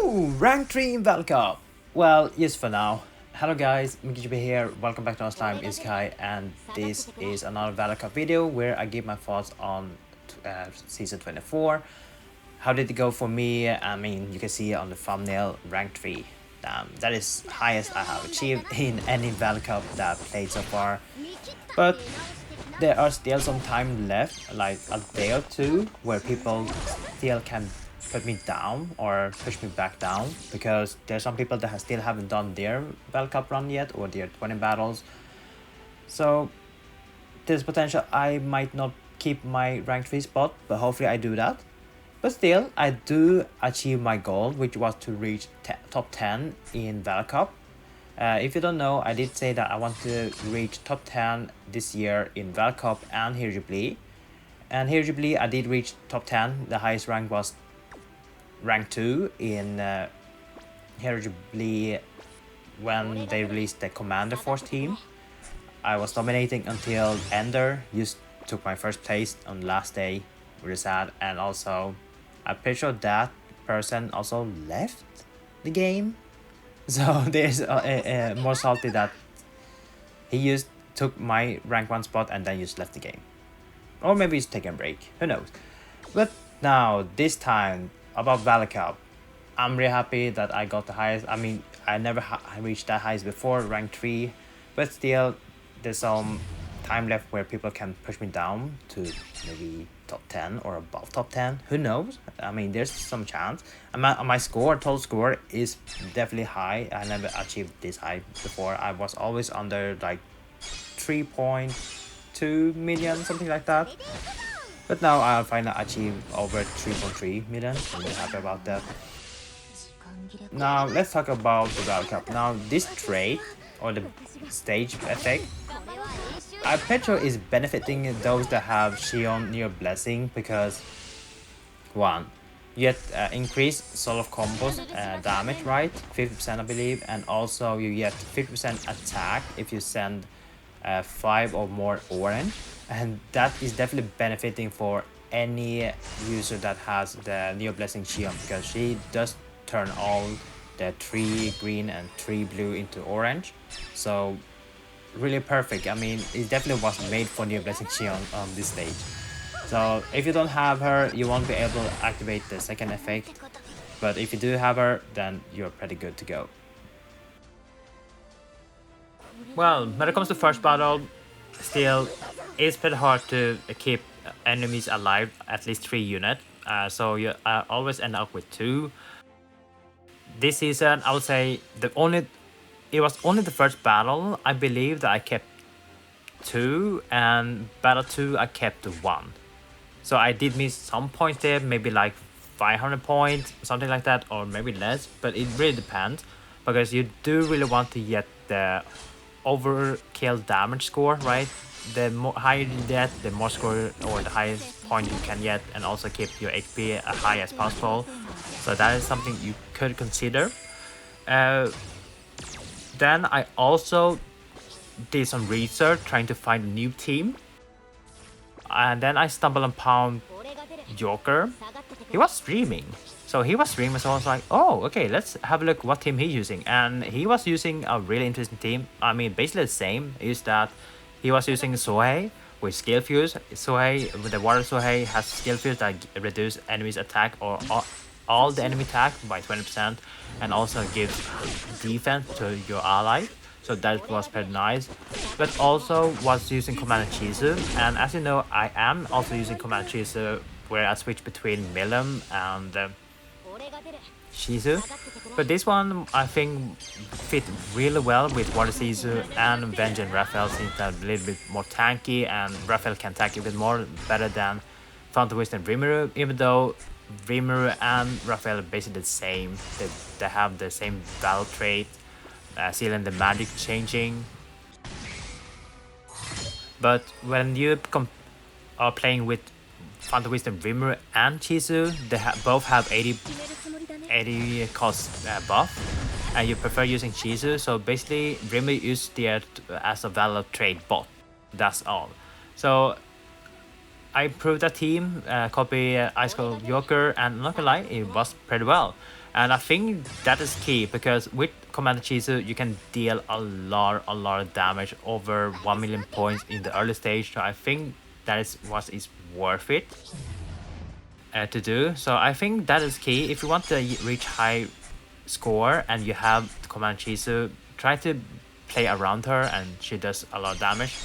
Woohoo! Rank 3 in Valor Cup! Well, yes for now. Hello guys, MikuChibi here, welcome back to our time Isekai, and this is another Valor Cup video where I give my thoughts on season 24. How did it go for me? I mean, you can see on the thumbnail, rank 3. That is highest I have achieved in any Valor Cup that I've played so far. But there are still some time left, like a day or two, where people still can put me down or push me back down, because there's some people that still haven't done their Valor Cup run yet or their 20 battles. So there's potential I might not keep my rank 3 spot, but hopefully I do that. But still, I do achieve my goal, which was to reach top 10 in Valor Cup. If you don't know, I did say that I want to reach top 10 this year in Valor Cup and Hero Jubilee. And Hero Jubilee, I did reach top 10. The highest rank was rank 2 in Hero Jubilee when they released the Commander Force team. I was dominating until Ender just took my first place on the last day, really sad. And also, I'm pretty sure that person also left the game. So there's more salty that he just took my rank 1 spot and then just left the game. Or maybe he's taking a break, who knows. But now, this time, about Valor Cup, I'm really happy that I got the highest. I mean, I never reached that highest before, rank 3. But still, there's some time left where people can push me down to maybe top 10 or above top 10, who knows. I mean, there's some chance. And my score, total score, is definitely high. I never achieved this high before. I was always under like 3.2 million, something like that. But now I'll finally achieve over 3.3 million. I'm really happy about that. Now let's talk about the Valor Cup. Now this trait or the stage effect, I'm pretty sure is benefiting those that have Shion Near Blessing, because 1, you get increased solo combos damage, right? 50% I believe, and also you get 50% attack if you send 5 or more orange, and that is definitely benefiting for any user that has the Neo Blessing Shion, because she does turn all the 3 green and 3 blue into orange. So really perfect. I mean, it definitely was made for Neo Blessing Shion on this stage. So if you don't have her, you won't be able to activate the second effect, but if you do have her, then you're pretty good to go. Well, when it comes to first battle, still it's pretty hard to keep enemies alive, at least 3 units. So you always end up with 2. This season, I would say it was only the first battle I believe that I kept 2, and battle 2 I kept 1. So I did miss some points there, maybe like 500 points, something like that, or maybe less, but it really depends, because you do really want to get the overkill damage score, right? The more higher you get, the more score or the highest point you can get, and also keep your HP as high as possible. So that is something you could consider. Then I also did some research trying to find a new team, and then I stumbled upon Joker. He was streaming. So he was streaming, so I was like, oh, okay, let's have a look what team he's using. And he was using a really interesting team. I mean, basically the same, is that he was using Sohei with Skill Fuse. Sohei, with the Water Sohei, has Skill Fuse that reduce enemies' attack or all the enemy attack by 20%, and also gives defense to your ally. So that was pretty nice. But also was using Commander Chizu, and as you know, I am also using Commander Chizu, where I switch between Milim and Shizu. But this one I think fit really well with Water Shizu and Vengeance Raphael, since they're a little bit more tanky, and Raphael can attack a bit more better than Fountain Wisdom and Rimuru, even though Rimuru and Raphael are basically the same. They have the same battle trait, sealing the magic changing. But when you are playing with Fountain Wisdom, Rimuru and Chizu, they both have 80 cost buff, and you prefer using Chizu. So basically, Rimuru is there as a Valor trade bot. That's all. So I improved the team, copy Ice Cold Joker, and not gonna lie, it was pretty well. And I think that is key because with Commander Chizu, you can deal a lot of damage, over 1 million points in the early stage. So I think that is what is worth it to do. So I think that is key. If you want to reach high score and you have Commander Chizu, try to play around her and she does a lot of damage.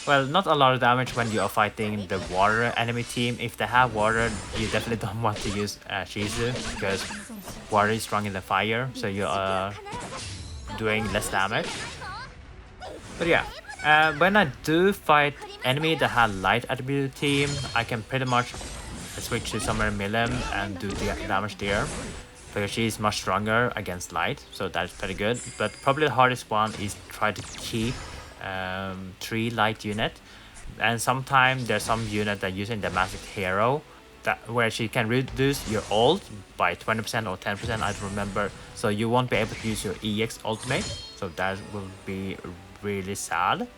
Well, not a lot of damage when you are fighting the water enemy team. If they have water, you definitely don't want to use Shizu because water is stronger than fire, so you are doing less damage. But yeah, when I do fight enemy that have light attribute team, I can pretty much switch to Summer Milim and do the damage there because she's much stronger against light, so that's pretty good. But probably the hardest one is try to keep 3 light unit, and sometimes there's some unit that using the Masked Hero that where she can reduce your ult by 20% or 10%, I don't remember, so you won't be able to use your EX ultimate, so that will be really sad.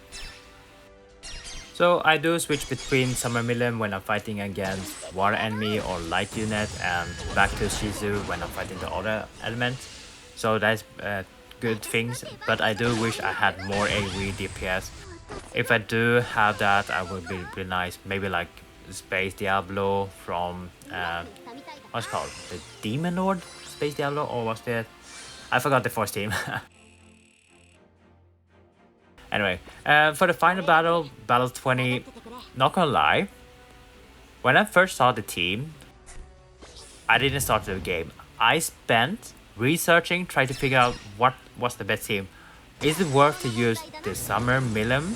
So I do switch between Summer Milim when I'm fighting against water enemy or light unit, and back to Shizu when I'm fighting the other element. So that's good things, but I do wish I had more AoE DPS. If I do have that, I would be really nice. Maybe like Space Diablo from what's it called? The Demon Lord Space Diablo, or was that? I forgot the first team. Anyway, for the final battle, Battle 20, not gonna lie, when I first saw the team, I didn't start the game. I spent researching, trying to figure out what was the best team. Is it worth to use the Summer Milim,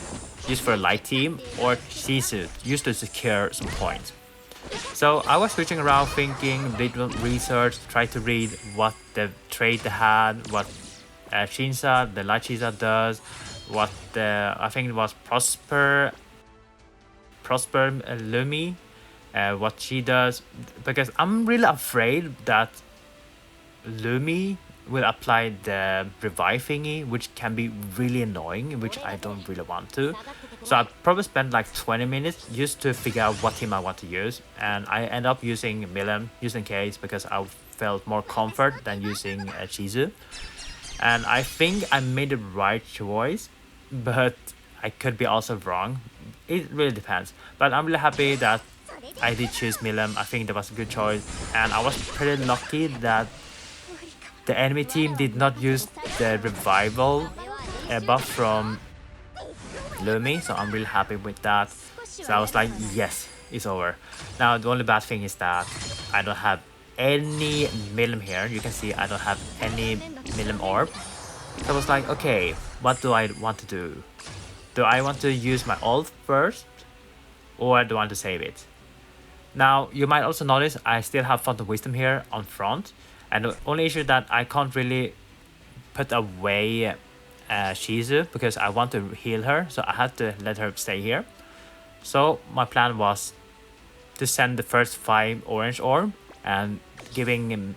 used for a light team, or Shizu, used to secure some points? So I was switching around thinking, did research, tried to read what the trait they had, what Shinsa, the light Shinsa does, what the, I think it was Prosper Lumi, what she does, because I'm really afraid that Lumi will apply the revive thingy, which can be really annoying, which I don't really want to. So I probably spent like 20 minutes just to figure out what team I want to use, and I end up using Milim, using case, because I felt more comfort than using Chizu. And I think I made the right choice, but I could be also wrong. It really depends. But I'm really happy that I did choose Milim. I think that was a good choice, and I was pretty lucky that the enemy team did not use the revival buff from Lumi, so I'm really happy with that. So I was like, yes, it's over. Now the only bad thing is that I don't have any Milim here. You can see I don't have any Milim orb. So I was like, okay, what do I want to do? Do I want to use my ult first, or do I want to save it? Now you might also notice I still have Phantom Wisdom here on front, and the only issue that I can't really put away Shizu because I want to heal her, so I had to let her stay here. So my plan was to send the first 5 orange orb and giving him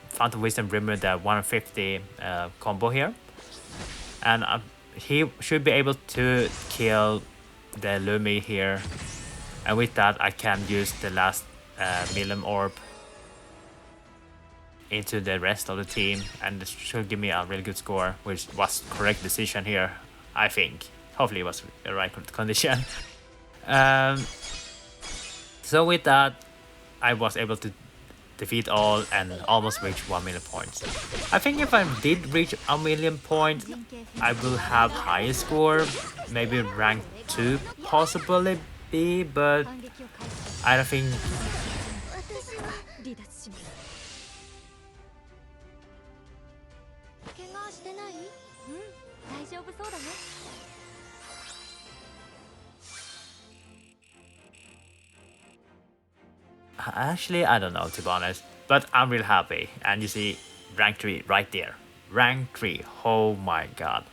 Phantom Wisdom remove the 150 combo here, and he should be able to kill the Lumi here, and with that I can use the last Milim orb into the rest of the team, and this should give me a really good score, which was correct decision here, I think. Hopefully it was the right condition. So with that, I was able to defeat all and almost reach 1 million points. I think if I did reach 1 million points, I will have higher score, maybe rank 2 possibly be, but I don't think. Actually, I don't know, to be honest, but I'm really happy. And you see rank 3 right there. Rank 3, oh my god.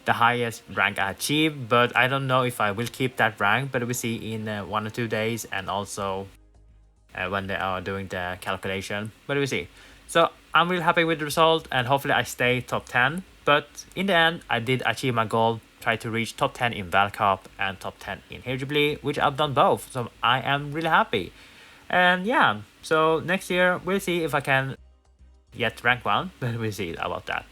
The highest rank I achieved, but I don't know if I will keep that rank, but we'll see in 1 or 2 days, and also when they are doing the calculation, but we'll see. So I'm really happy with the result, and hopefully I stay top 10, but in the end I did achieve my goal, try to reach top 10 in Val Cup and top 10 in Hero Jubilee, which I've done both, so I am really happy. And yeah, so next year we'll see if I can get rank 1, then we'll see about that.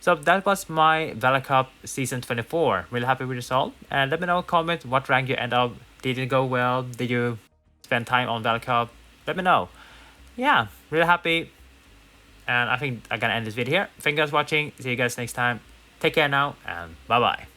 So that was my Valor Cup Season 24. Really happy with the result. And let me know, comment what rank you end up. Did it go well? Did you spend time on Valor Cup? Let me know. Yeah, really happy. And I think I'm gonna end this video here. Thank you guys for watching. See you guys next time. Take care now, and bye-bye.